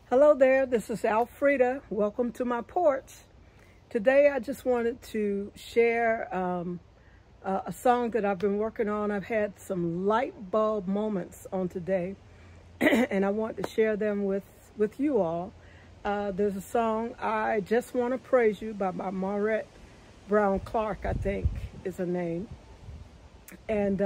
Hello there, this is Alfreda. Welcome to my porch. Today I just wanted to share a song that I've been working on. I've had some light bulb moments on today and I want to share them with you all. There's a song, I Just Want to Praise You by Maurette Brown Clark, I think is her name. And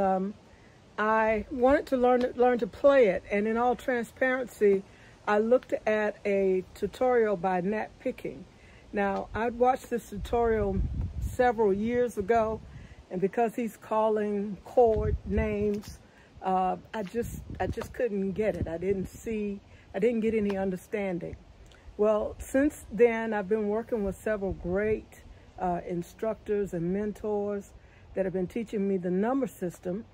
I wanted to learn to play it, and in all transparency, I looked at a tutorial by Nat Picking. Now, I'd watched this tutorial several years ago, and because he's calling chord names, I just couldn't get it. I didn't get any understanding. Well, since then, I've been working with several great instructors and mentors that have been teaching me the number system.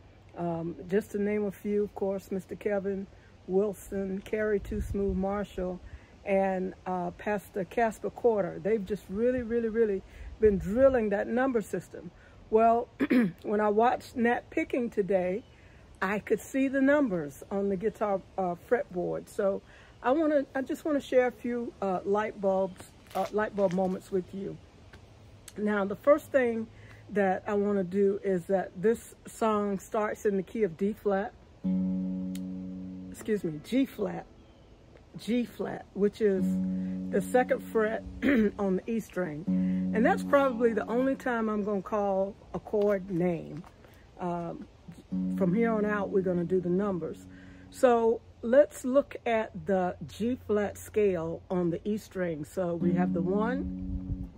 Just to name a few, of course, Mr. Kevin Wilson, Carrie Too Smooth Marshall, and Pastor Casper. They've just really been drilling that number system. Well, when I watched Nat Picking today, I could see the numbers on the guitar fretboard. So I just want to share a few light bulb moments with you. Now, the first thing that I want to do is that this song starts in the key of G flat, which is the 2nd fret on the E string. And that's probably the only time I'm going to call a chord name. From here on out, we're going to do the numbers. So let's look at the G flat scale on the E string. So we have the 1,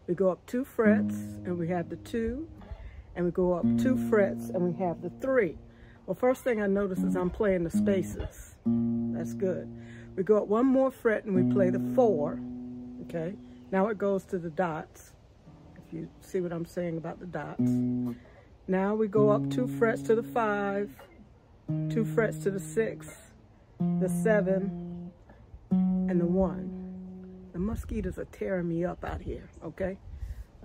we go up 2 frets, and we have the 2, and we go up 2 frets, and we have the 3. Well, first thing I notice is I'm playing the spaces. That's good. We go up 1 more fret, and we play the 4, okay? Now it goes to the dots, if you see what I'm saying about the dots. Now we go up 2 frets to the 5, 2 frets to the 6, the 7, and the 1. The mosquitoes are tearing me up out here, okay?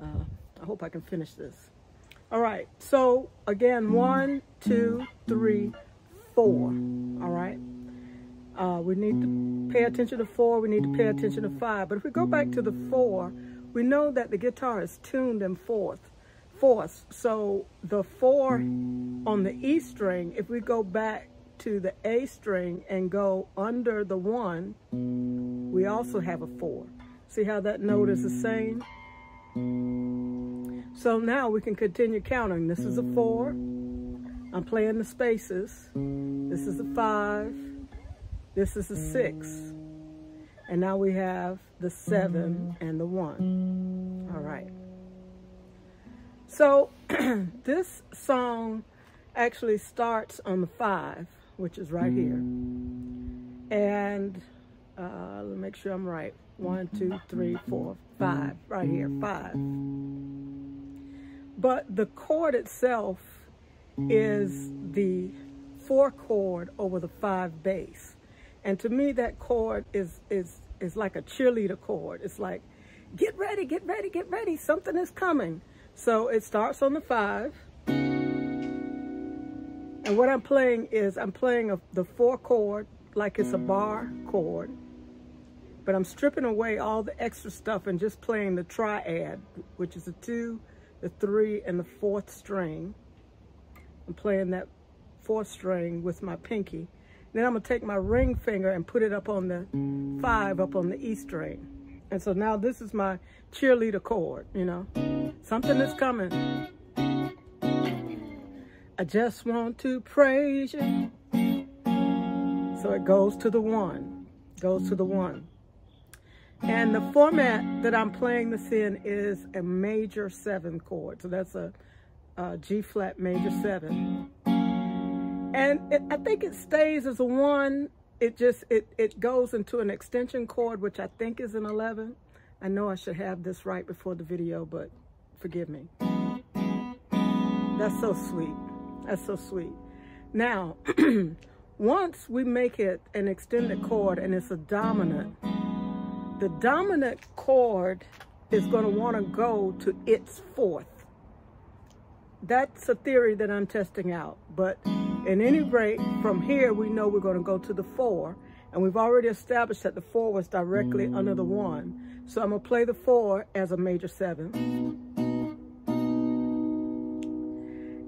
I hope I can finish this. All right, so again, 1, 2, 3, 4, all right? We need to pay attention to 4, we need to pay attention to 5. But if we go back to the 4, we know that the guitar is tuned in fourths. So the 4 on the E string, if we go back to the A string and go under the 1, we also have a 4. See how that note is the same? So now we can continue counting. This is a 4. I'm playing the spaces. This is a 5. This is a 6. And now we have the 7 and the 1. All right. So this song actually starts on the 5, which is right here. And let me make sure I'm right. 1, 2, 3, 4, 5, right here, 5. But the chord itself is the 4 chord over the 5 bass. And to me, that chord is like a cheerleader chord. It's like, get ready, get ready, get ready. Something is coming. So it starts on the 5. And what I'm playing is I'm playing the 4 chord like it's a bar chord. But I'm stripping away all the extra stuff and just playing the triad, which is the 2, the 3, and the 4th string. I'm playing that 4th string with my pinky. Then I'm gonna take my ring finger and put it up on the 5 up on the E string. And so now this is my cheerleader chord, you know. Something is coming. I just want to praise you. So it goes to the 1, goes to the 1. And the format that I'm playing this in is a major 7 chord. So that's a G flat major 7. And I think it stays as a 1. It goes into an extension chord, which I think is an 11. I know I should have this right before the video, but forgive me. That's so sweet. That's so sweet. Now, once we make it an extended chord and it's a dominant, the dominant chord is going to want to go to its 4th. That's a theory that I'm testing out. But at any rate, from here, we know we're going to go to the 4. And we've already established that the 4 was directly under the 1. So I'm going to play the 4 as a major 7.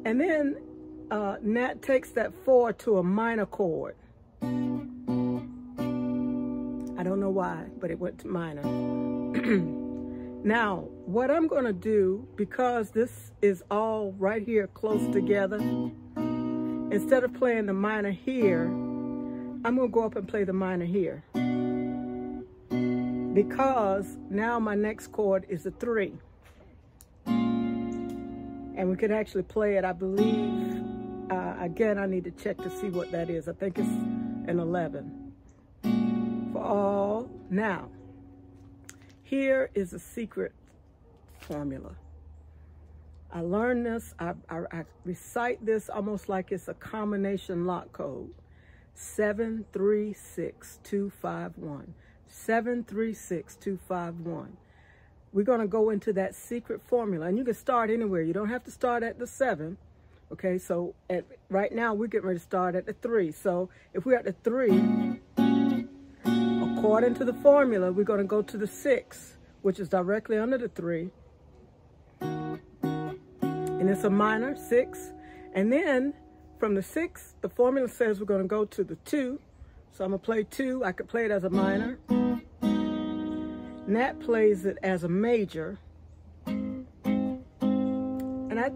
And then Nat takes that 4 to a minor chord. I don't know why, but it went to minor. Now, what I'm going to do, because this is all right here close together, instead of playing the minor here, I'm going to go up and play the minor here. Because now my next chord is a 3. And we could actually play it, I believe. Again, I need to check to see what that is. I think it's an 11. For all. Now, here is a secret formula. I learned this. I recite this almost like it's a combination lock code. 736251. 736251. We're going to go into that secret formula, and you can start anywhere. You don't have to start at the 7. Okay, so right now we're getting ready to start at the 3. So if we're at the 3, according to the formula, we're going to go to the 6, which is directly under the 3. And it's a minor 6. And then from the 6, the formula says we're going to go to the 2. So I'm going to play 2. I could play it as a minor. Nat plays it as a major. And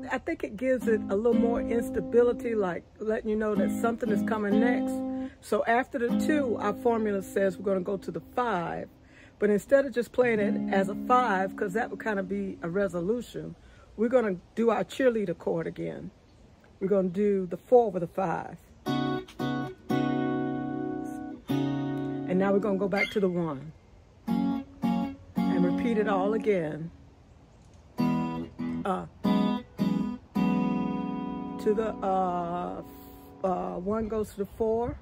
I think it gives it a little more instability, like letting you know that something is coming next. So after the 2, our formula says we're going to go to the 5. But instead of just playing it as a 5, because that would kind of be a resolution, we're going to do our cheerleader chord again. We're going to do the 4 with a 5. And now we're going to go back to the 1. And repeat it all again. To the 1 goes to the 4.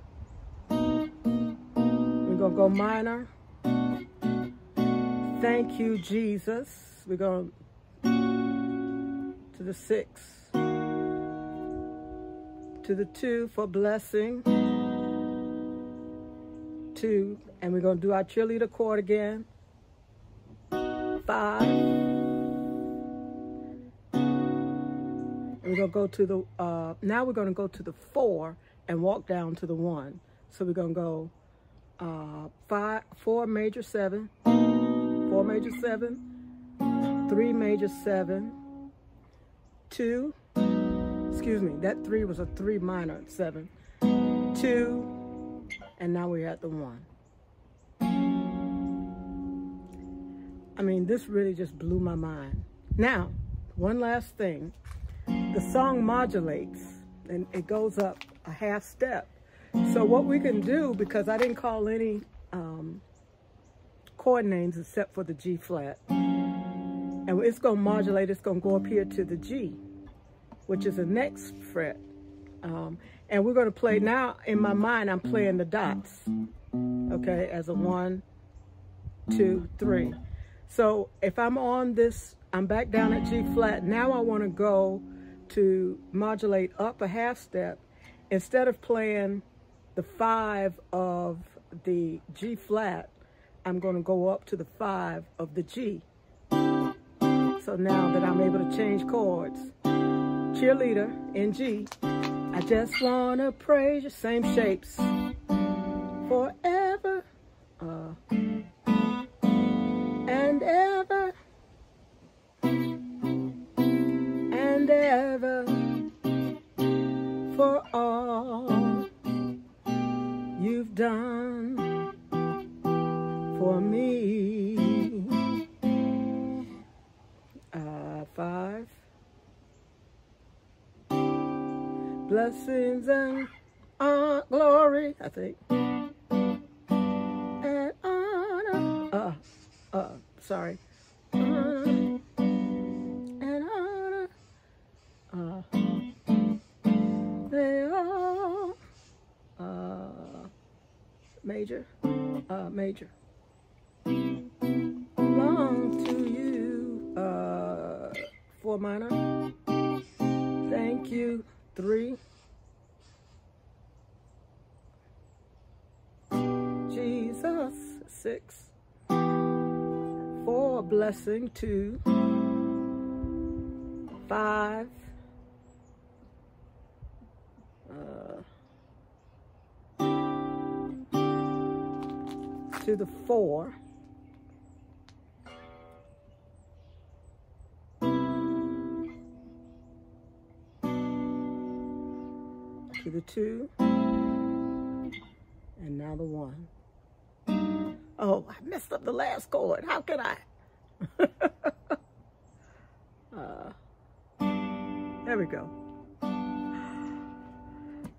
We're going to go minor. Thank you, Jesus. We're going to the 6. To the 2 for blessing. 2. And we're going to do our cheerleader chord again. 5. We're going to go to the, now we're going to go to the 4 and walk down to the 1. So we're going to go 4 major 7, 4 major 7, 3 major 7, 2, excuse me, that 3 was a 3 minor 7, 2, and now we're at the 1. I mean, this really just blew my mind. Now, one last thing. The song modulates, and it goes up a half step. So what we can do, because I didn't call any chord names except for the G flat, and it's going to modulate, it's going to go up here to the G, which is the next fret. And we're going to play, now in my mind, I'm playing the dots, okay, as a 1, 2, 3. So if I'm on this, I'm back down at G flat. Now I want to go to modulate up a half step. Instead of playing the 5 of the G flat, I'm going to go up to the 5 of the G. So now that I'm able to change chords, cheerleader in G, I just want to praise your same shapes forever and ever and ever, for all you've done for me. 5. Blessings and glory, I think, and honor, sorry, honor and honor, they all, major, major, belong to you, 4 minor, thank you, 3, 6, 4, a blessing, 2, 5, to the 4, to the 2, and now the 1. Oh, I messed up the last chord. How could I? There we go.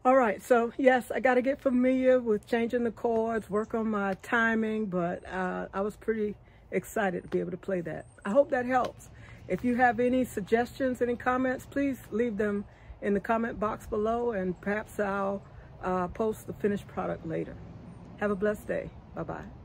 All right, so yes, I got to get familiar with changing the chords, work on my timing, but I was pretty excited to be able to play that. I hope that helps. If you have any suggestions, any comments, please leave them in the comment box below, and perhaps I'll post the finished product later. Have a blessed day. Bye-bye.